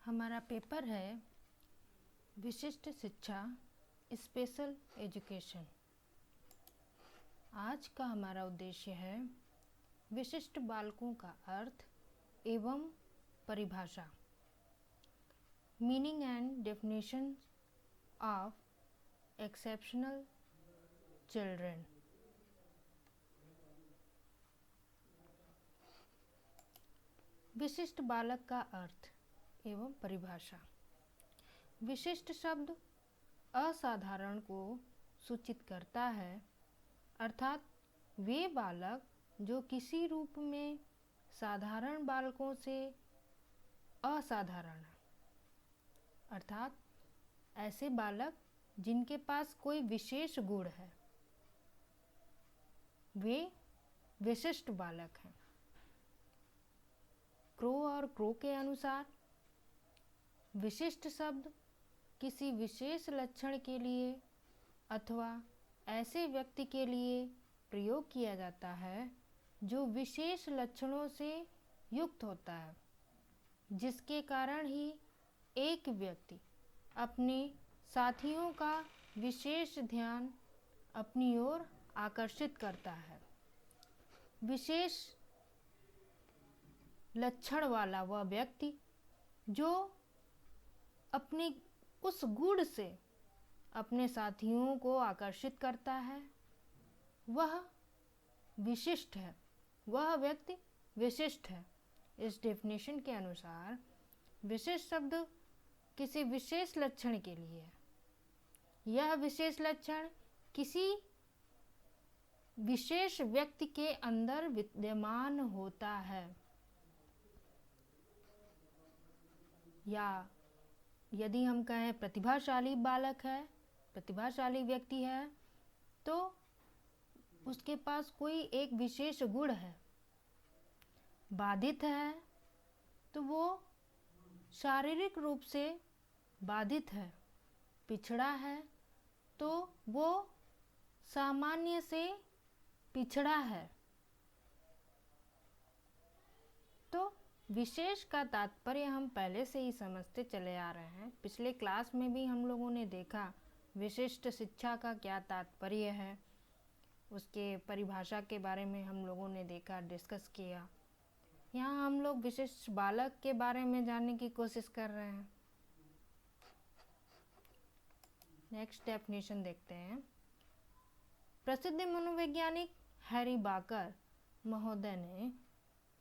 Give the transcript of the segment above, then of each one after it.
हमारा पेपर है विशिष्ट शिक्षा स्पेशल एजुकेशन। आज का हमारा उद्देश्य है विशिष्ट बालकों का अर्थ एवं परिभाषा, meaning and definition of exceptional children. विशिष्ट बालक का अर्थ एवं परिभाषा। विशिष्ट शब्द असाधारण को सूचित करता है, अर्थात वे बालक जो किसी रूप में साधारण बालकों से असाधारण है, अर्थात ऐसे बालक जिनके पास कोई विशेष गुण है, वे विशिष्ट बालक हैं। क्रो और क्रो के अनुसार विशिष्ट शब्द किसी विशेष लक्षण के लिए अथवा ऐसे व्यक्ति के लिए प्रयोग किया जाता है जो विशेष लक्षणों से युक्त होता है, जिसके कारण ही एक व्यक्ति अपने साथियों का विशेष ध्यान अपनी ओर आकर्षित करता है। विशेष लक्षण वाला वह व्यक्ति जो अपने उस गुण से अपने साथियों को आकर्षित करता है, वह विशिष्ट है, वह व्यक्ति विशिष्ट है। इस डेफिनेशन के अनुसार विशिष्ट शब्द किसी विशेष लक्षण के लिए है। यह विशेष लक्षण किसी विशेष व्यक्ति के अंदर विद्यमान होता है, या यदि हम कहें प्रतिभाशाली बालक है, प्रतिभाशाली व्यक्ति है, तो उसके पास कोई एक विशेष गुण है। बाधित है तो वो शारीरिक रूप से बाधित है। पिछड़ा है तो वो सामान्य से पिछड़ा है। तो विशेष का तात्पर्य हम पहले से ही समझते चले आ रहे हैं। पिछले क्लास में भी हम लोगों ने देखा विशिष्ट शिक्षा का क्या तात्पर्य है, उसके परिभाषा के बारे में हम लोगों ने देखा, डिस्कस किया। यहाँ हम लोग विशिष्ट बालक के बारे में जानने की कोशिश कर रहे हैं। नेक्स्ट डेफिनेशन देखते हैं। प्रसिद्ध मनोवैज्ञानिक हैरी बाकर महोदय ने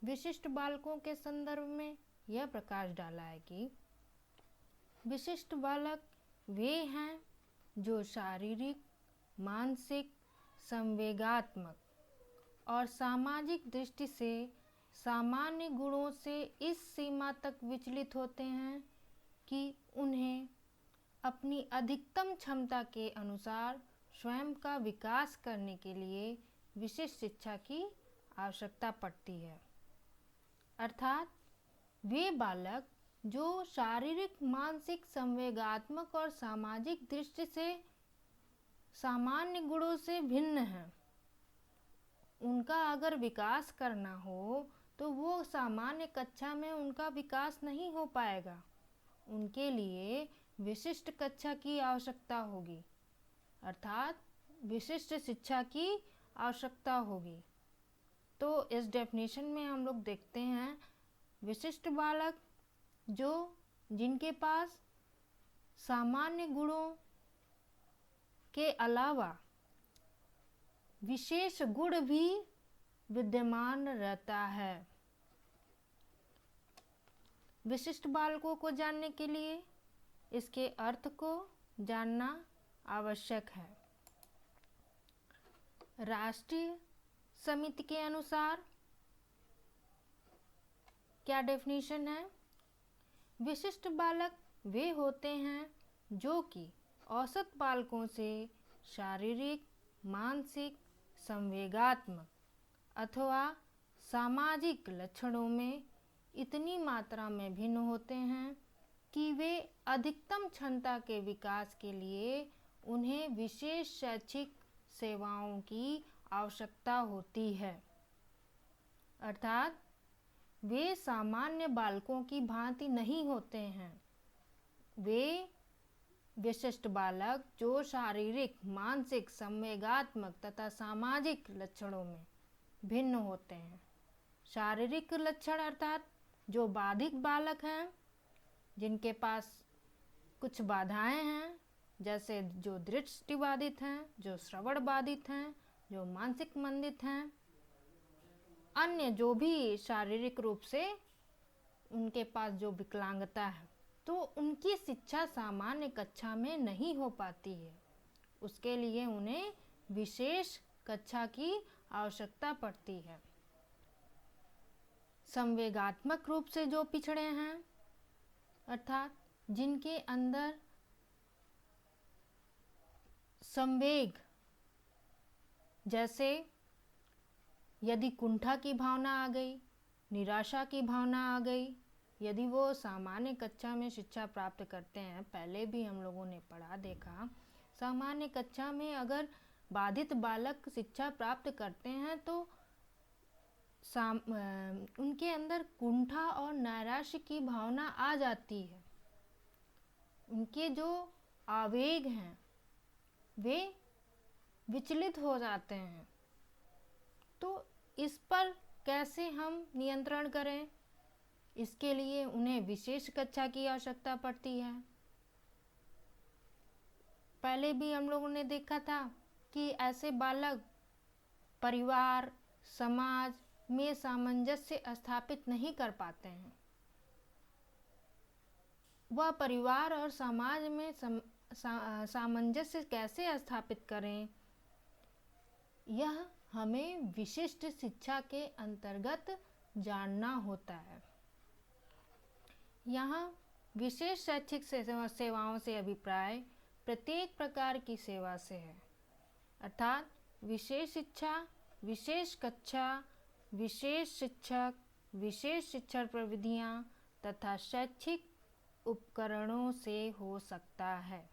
विशिष्ट बालकों के संदर्भ में यह प्रकाश डाला है कि विशिष्ट बालक वे हैं जो शारीरिक, मानसिक, संवेगात्मक और सामाजिक दृष्टि से सामान्य गुणों से इस सीमा तक विचलित होते हैं कि उन्हें अपनी अधिकतम क्षमता के अनुसार स्वयं का विकास करने के लिए विशिष्ट शिक्षा की आवश्यकता पड़ती है। अर्थात वे बालक जो शारीरिक, मानसिक, संवेगात्मक और सामाजिक दृष्टि से सामान्य गुणों से भिन्न हैं, उनका अगर विकास करना हो तो वो सामान्य कक्षा में उनका विकास नहीं हो पाएगा। उनके लिए विशिष्ट कक्षा की आवश्यकता होगी, अर्थात विशिष्ट शिक्षा की आवश्यकता होगी। तो इस डेफिनेशन में हम लोग देखते हैं विशिष्ट बालक जो जिनके पास सामान्य गुणों के अलावा विशेष गुण भी विद्यमान रहता है। विशिष्ट बालकों को जानने के लिए इसके अर्थ को जानना आवश्यक है। राष्ट्रीय समिति के अनुसार क्या डेफिनेशन है? विशिष्ट बालक वे होते हैं जो कि औसत बालकों से शारीरिक, मानसिक, संवेगात्मक अथवा सामाजिक लक्षणों में इतनी मात्रा में भिन्न होते हैं कि वे अधिकतम क्षमता के विकास के लिए उन्हें विशेष शैक्षिक सेवाओं की आवश्यकता होती है। अर्थात वे सामान्य बालकों की भांति नहीं होते हैं। वे विशिष्ट बालक जो शारीरिक, मानसिक, संवेगात्मक तथा सामाजिक लक्षणों में भिन्न होते हैं। शारीरिक लक्षण अर्थात जो बाधित बालक हैं, जिनके पास कुछ बाधाएं हैं, जैसे जो दृष्टि बाधित हैं, जो श्रवण बाधित हैं, जो मानसिक मंदित हैं, अन्य जो भी शारीरिक रूप से उनके पास जो विकलांगता है, तो उनकी शिक्षा सामान्य कक्षा में नहीं हो पाती है। उसके लिए उन्हें विशेष कक्षा की आवश्यकता पड़ती है। संवेगात्मक रूप से जो पिछड़े हैं, अर्थात जिनके अंदर संवेग, जैसे यदि कुंठा की भावना आ गई, निराशा की भावना आ गई, यदि वो सामान्य कक्षा में शिक्षा प्राप्त करते हैं, पहले भी हम लोगों ने पढ़ा देखा, सामान्य कक्षा में अगर बाधित बालक शिक्षा प्राप्त करते हैं तो उनके अंदर कुंठा और नैराश्य की भावना आ जाती है। उनके जो आवेग हैं वे विचलित हो जाते हैं। तो इस पर कैसे हम नियंत्रण करें, इसके लिए उन्हें विशेष कक्षा की आवश्यकता पड़ती है। पहले भी हम लोगों ने देखा था कि ऐसे बालक परिवार, समाज में सामंजस्य स्थापित नहीं कर पाते हैं। वह परिवार और समाज में सामंजस्य कैसे स्थापित करें, यह हमें विशिष्ट शिक्षा के अंतर्गत जानना होता है। यहाँ विशेष शैक्षिक सेवाओं से अभिप्राय प्रत्येक प्रकार की सेवा से है, अर्थात विशेष शिक्षा, विशेष कक्षा, विशेष शिक्षक, विशेष शिक्षण प्रविधियाँ तथा शैक्षिक उपकरणों से हो सकता है।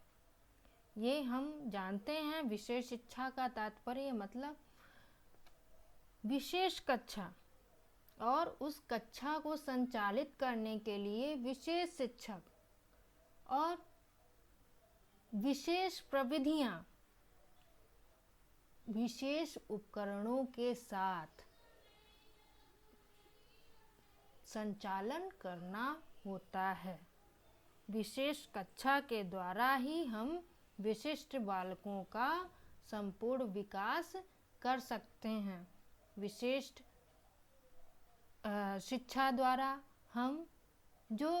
ये हम जानते हैं। विशेष शिक्षा का तात्पर्य मतलब विशेष कक्षा, और उस कक्षा को संचालित करने के लिए विशेष शिक्षक और विशेष प्रविधियाँ, विशेष उपकरणों के साथ संचालन करना होता है। विशेष कक्षा के द्वारा ही हम विशिष्ट बालकों का संपूर्ण विकास कर सकते हैं। विशिष्ट शिक्षा द्वारा हम जो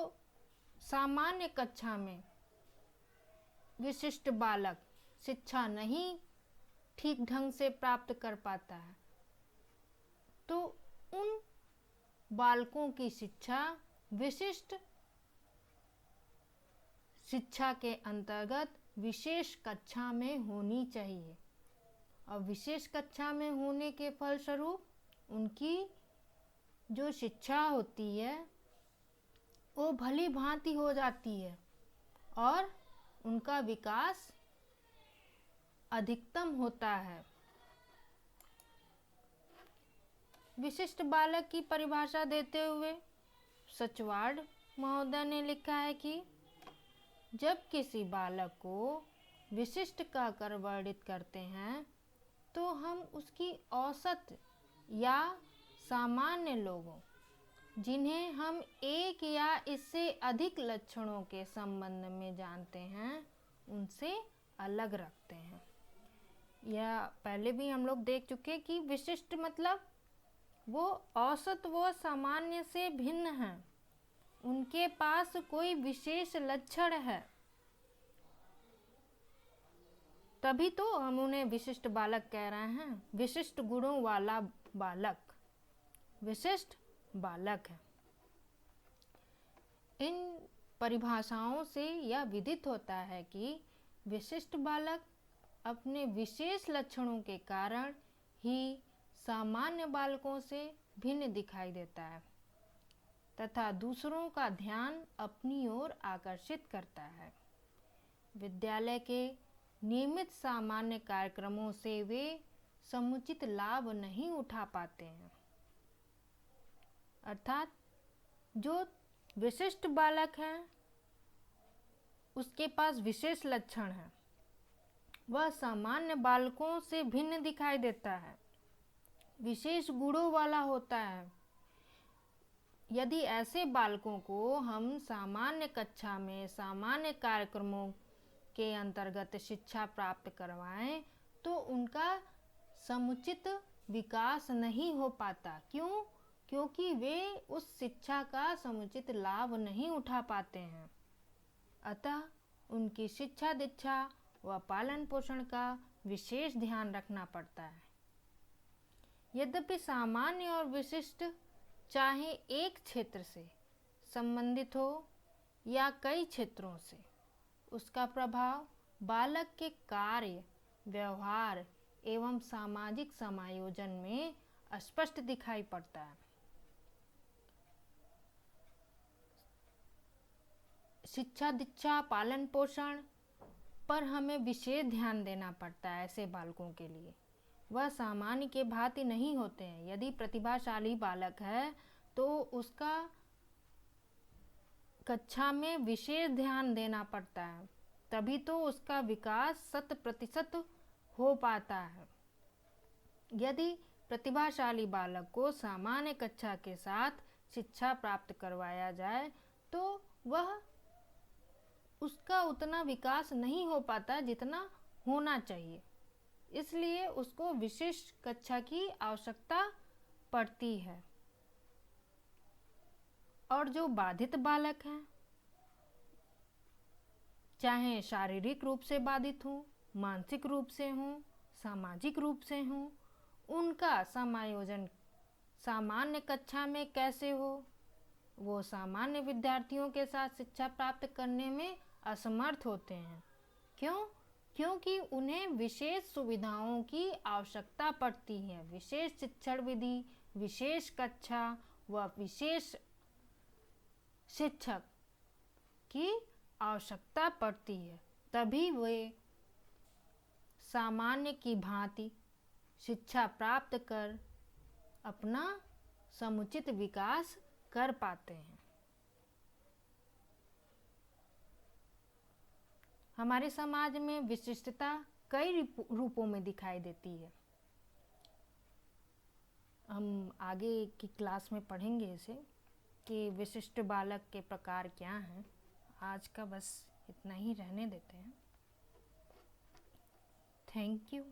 सामान्य कक्षा में विशिष्ट बालक शिक्षा नहीं ठीक ढंग से प्राप्त कर पाता है, तो उन बालकों की शिक्षा विशिष्ट शिक्षा के अंतर्गत विशेष कक्षा में होनी चाहिए। और विशेष कक्षा में होने के फलस्वरूप उनकी जो शिक्षा होती है वो भली भांति हो जाती है और उनका विकास अधिकतम होता है। विशिष्ट बालक की परिभाषा देते हुए सचवाड़ महोदय ने लिखा है कि जब किसी बालक को विशिष्ट कहकर वर्णित करते हैं तो हम उसकी औसत या सामान्य लोगों, जिन्हें हम एक या इससे अधिक लक्षणों के संबंध में जानते हैं, उनसे अलग रखते हैं। यह पहले भी हम लोग देख चुके कि विशिष्ट मतलब वो औसत व सामान्य से भिन्न हैं, उनके पास कोई विशेष लक्षण है, तभी तो हम उन्हें विशिष्ट बालक कह रहे हैं। विशिष्ट गुणों वाला बालक विशिष्ट बालक है। इन परिभाषाओं से यह विदित होता है कि विशिष्ट बालक अपने विशेष लक्षणों के कारण ही सामान्य बालकों से भिन्न दिखाई देता है तथा दूसरों का ध्यान अपनी ओर आकर्षित करता है। विद्यालय के नियमित सामान्य कार्यक्रमों से वे समुचित लाभ नहीं उठा पाते हैं, अर्थात जो विशिष्ट बालक है उसके पास विशेष लक्षण है, वह सामान्य बालकों से भिन्न दिखाई देता है, विशेष गुणों वाला होता है। यदि ऐसे बालकों को हम सामान्य कक्षा में सामान्य कार्यक्रमों के अंतर्गत शिक्षा प्राप्त करवाएं तो उनका समुचित विकास नहीं हो पाता। क्यों? क्योंकि वे उस शिक्षा का समुचित लाभ नहीं उठा पाते हैं। अतः उनकी शिक्षा दीक्षा व पालन पोषण का विशेष ध्यान रखना पड़ता है। यद्यपि सामान्य और विशिष्ट चाहे एक क्षेत्र से संबंधित हो या कई क्षेत्रों से, उसका प्रभाव बालक के कार्य, व्यवहार एवं सामाजिक समायोजन में स्पष्ट दिखाई पड़ता है। शिक्षा दीक्षा पालन पोषण पर हमें विशेष ध्यान देना पड़ता है। ऐसे बालकों के लिए वह सामान्य के भांति नहीं होते हैं। यदि प्रतिभाशाली बालक है तो उसका कक्षा में विशेष ध्यान देना पड़ता है, तभी तो उसका विकास 100% हो पाता है। यदि प्रतिभाशाली बालक को सामान्य कक्षा के साथ शिक्षा प्राप्त करवाया जाए तो वह उसका उतना विकास नहीं हो पाता जितना होना चाहिए, इसलिए उसको विशेष कक्षा की आवश्यकता पड़ती है। और जो बाधित बालक हैं, चाहे शारीरिक रूप से बाधित हो, मानसिक रूप से हो, सामाजिक रूप से हो, उनका समायोजन सामान्य कक्षा में कैसे हो? वो सामान्य विद्यार्थियों के साथ शिक्षा प्राप्त करने में असमर्थ होते हैं। क्यों? क्योंकि उन्हें विशेष सुविधाओं की आवश्यकता पड़ती है। विशेष शिक्षण विधि, विशेष कक्षा व विशेष शिक्षक की आवश्यकता पड़ती है, तभी वे सामान्य की भांति शिक्षा प्राप्त कर अपना समुचित विकास कर पाते हैं। हमारे समाज में विशिष्टता कई रूपों में दिखाई देती है। हम आगे की क्लास में पढ़ेंगे इसे कि विशिष्ट बालक के प्रकार क्या हैं। आज का बस इतना ही रहने देते हैं। Thank you.